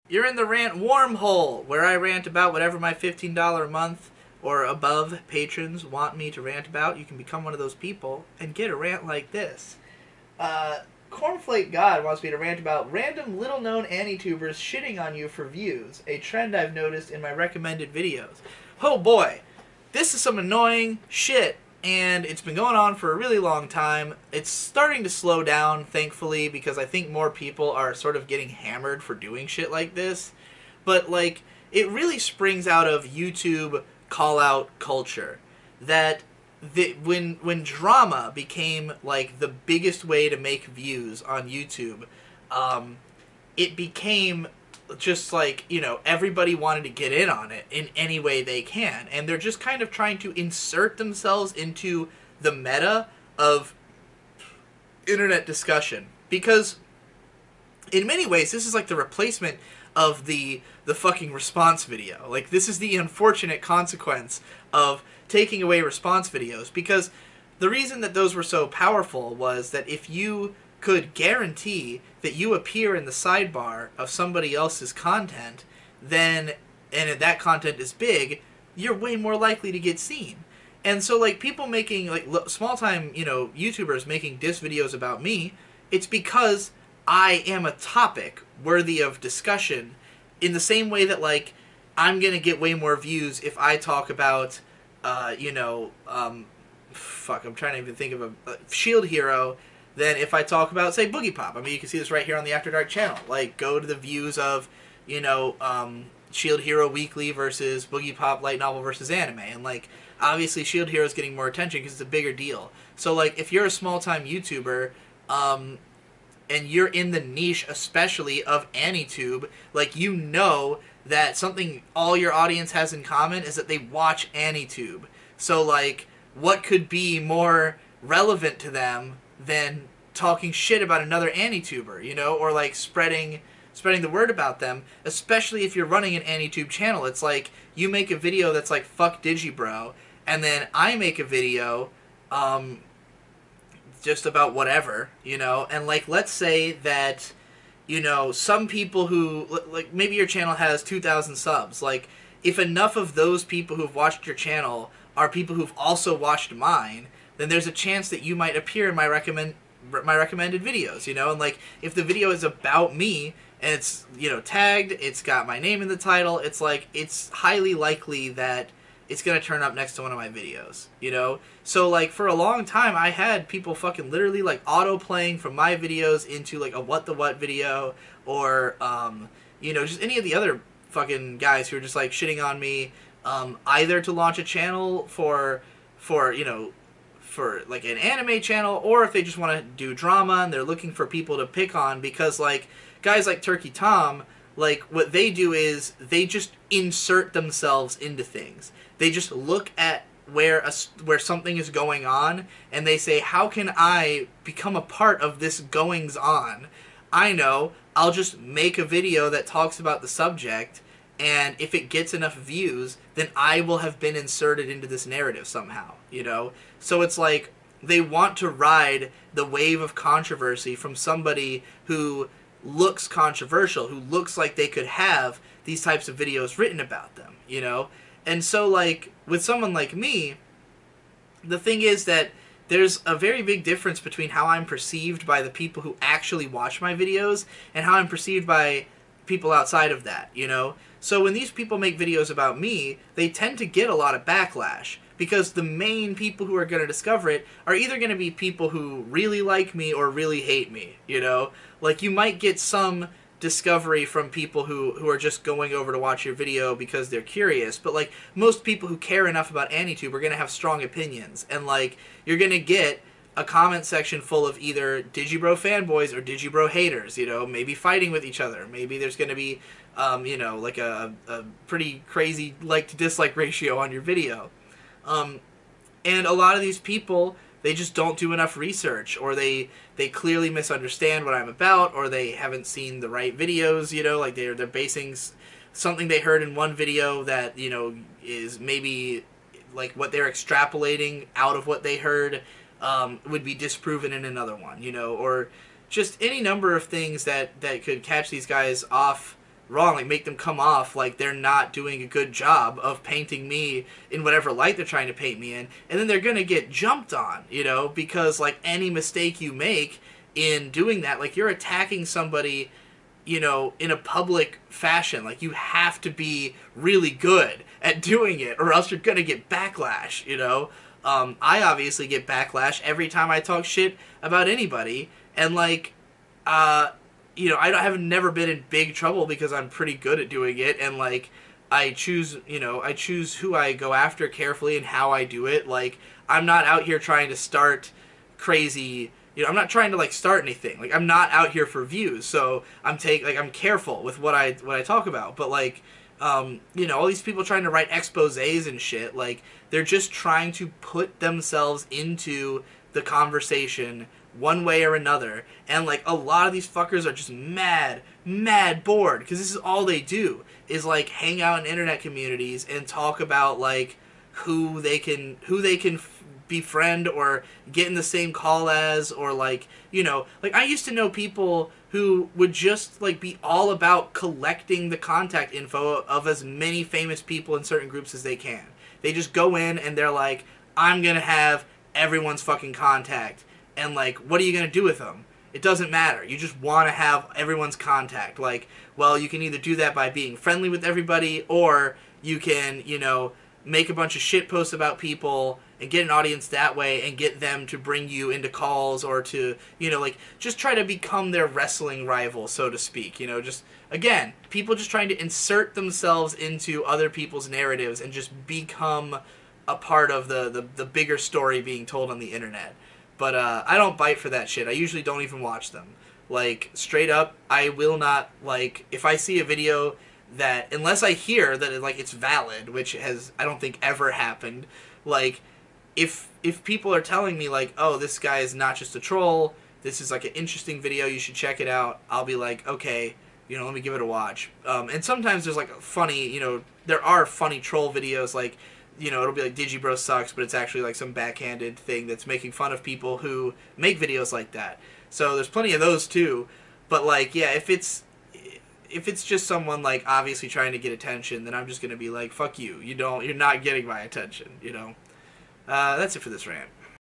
You're in the rant wormhole, where I rant about whatever my $15 a month or above patrons want me to rant about. You can become one of those people and get a rant like this. Cornflake God wants me to rant about random little known Anitubers shitting on you for views, a trend I've noticed in my recommended videos. Oh boy, this is some annoying shit, and it's been going on for a really long time. It's starting to slow down, thankfully, because I think more people are sort of getting hammered for doing shit like this. But, like, it really springs out of YouTube call-out culture. That when drama became, like, the biggest way to make views on YouTube, it became just like, you know, everybody wanted to get in on it in any way they can. And they're just kind of trying to insert themselves into the meta of internet discussion. Because in many ways, this is like the replacement of the fucking response video. Like, this is the unfortunate consequence of taking away response videos. Because the reason that those were so powerful was that if you could guarantee that you appear in the sidebar of somebody else's content, then, and if that content is big, you're way more likely to get seen. And so, like, people making, like, small-time, you know, YouTubers making diss videos about me, it's because I am a topic worthy of discussion, in the same way that, like, I'm gonna get way more views if I talk about, fuck, I'm trying to even think of a Shield Hero, than if I talk about, say, Boogie Pop. I mean, you can see this right here on the After Dark channel. Like, go to the views of, you know, Shield Hero Weekly versus Boogie Pop Light Novel versus Anime. And, like, obviously Shield Hero is getting more attention because it's a bigger deal. So, like, if you're a small-time YouTuber, and you're in the niche, especially of Anitube, like, you know that something all your audience has in common is that they watch Anitube. So, like, what could be more relevant to them than talking shit about another Anituber, you know, or like spreading the word about them, especially if you're running an Anitube channel. It's like, you make a video that's like, fuck Digibro, and then I make a video just about whatever, you know, and like, let's say that, you know, some people who, like, maybe your channel has 2,000 subs, like, if enough of those people who've watched your channel are people who've also watched mine, then there's a chance that you might appear in my recommended videos, you know? And, like, if the video is about me, and it's, you know, tagged, it's got my name in the title, it's, like, it's highly likely that it's gonna turn up next to one of my videos, you know? So, like, for a long time, I had people fucking literally, like, auto-playing from my videos into, like, a What the What video, or, you know, just any of the other fucking guys who are just, like, shitting on me, either to launch a channel for, you know, for, like, an anime channel, or if they just want to do drama and they're looking for people to pick on, because, like, guys like Turkey Tom, like, what they do is they just insert themselves into things. They just look at where something is going on, and they say, how can I become a part of this goings on? I know, I'll just make a video that talks about the subject, and if it gets enough views, then I will have been inserted into this narrative somehow, you know? So it's like, they want to ride the wave of controversy from somebody who looks controversial, who looks like they could have these types of videos written about them, you know? And so, like, with someone like me, the thing is that there's a very big difference between how I'm perceived by the people who actually watch my videos and how I'm perceived by people outside of that, you know? So when these people make videos about me, they tend to get a lot of backlash, because the main people who are going to discover it are either going to be people who really like me or really hate me, you know? Like, you might get some discovery from people who are just going over to watch your video because they're curious, but, like, most people who care enough about Anitube are going to have strong opinions, and, like, you're going to get a comment section full of either Digibro fanboys or Digibro haters, you know, maybe fighting with each other. Maybe there's going to be, you know, like a pretty crazy like-to-dislike ratio on your video. And a lot of these people, they just don't do enough research, or they clearly misunderstand what I'm about, or they haven't seen the right videos, you know, like they're basing something they heard in one video that, you know, is maybe like what they're extrapolating out of what they heard would be disproven in another one, you know, or just any number of things that could catch these guys off wrong, like make them come off like they're not doing a good job of painting me in whatever light they're trying to paint me in, and then they're gonna get jumped on, you know, because like any mistake you make in doing that, like you're attacking somebody, you know, in a public fashion. Like you have to be really good at doing it, or else you're gonna get backlash, you know. I obviously get backlash every time I talk shit about anybody, and like, you know, I have never been in big trouble because I'm pretty good at doing it, and like, I choose who I go after carefully and how I do it. Like, I'm not out here trying to start crazy. You know, I'm not trying to like start anything. Like, I'm not out here for views, so I'm careful with what I talk about. But like, you know, all these people trying to write exposés and shit, like they're just trying to put themselves into the conversation one way or another, and like a lot of these fuckers are just mad bored, because this is all they do is like hang out in internet communities and talk about like who they can befriend or get in the same call as, or like, you know, like I used to know people who would just like be all about collecting the contact info of as many famous people in certain groups as they can. They just go in and they're like, I'm gonna have everyone's fucking contact, and like, what are you gonna do with them? It doesn't matter. You just want to have everyone's contact. Like, well, you can either do that by being friendly with everybody, or you can, you know, make a bunch of shit posts about people and get an audience that way and get them to bring you into calls, or to, you know, like, just try to become their wrestling rival, so to speak. You know, just, again, people just trying to insert themselves into other people's narratives and just become a part of the bigger story being told on the internet. But I don't bite for that shit. I usually don't even watch them. Like, straight up, I will not, like, if I see a video that, unless I hear that it, like, it's valid, which has, I don't think, ever happened, like, if people are telling me, like, oh, this guy is not just a troll, this is, like, an interesting video, you should check it out, I'll be like, okay, you know, let me give it a watch. And sometimes there's, like, funny, you know, there are funny troll videos, like, you know, it'll be like Digibro sucks, but it's actually like some backhanded thing that's making fun of people who make videos like that. So there's plenty of those too. But like, yeah, if it's just someone like obviously trying to get attention, then I'm just gonna be like, fuck you. You're not getting my attention, you know. That's it for this rant.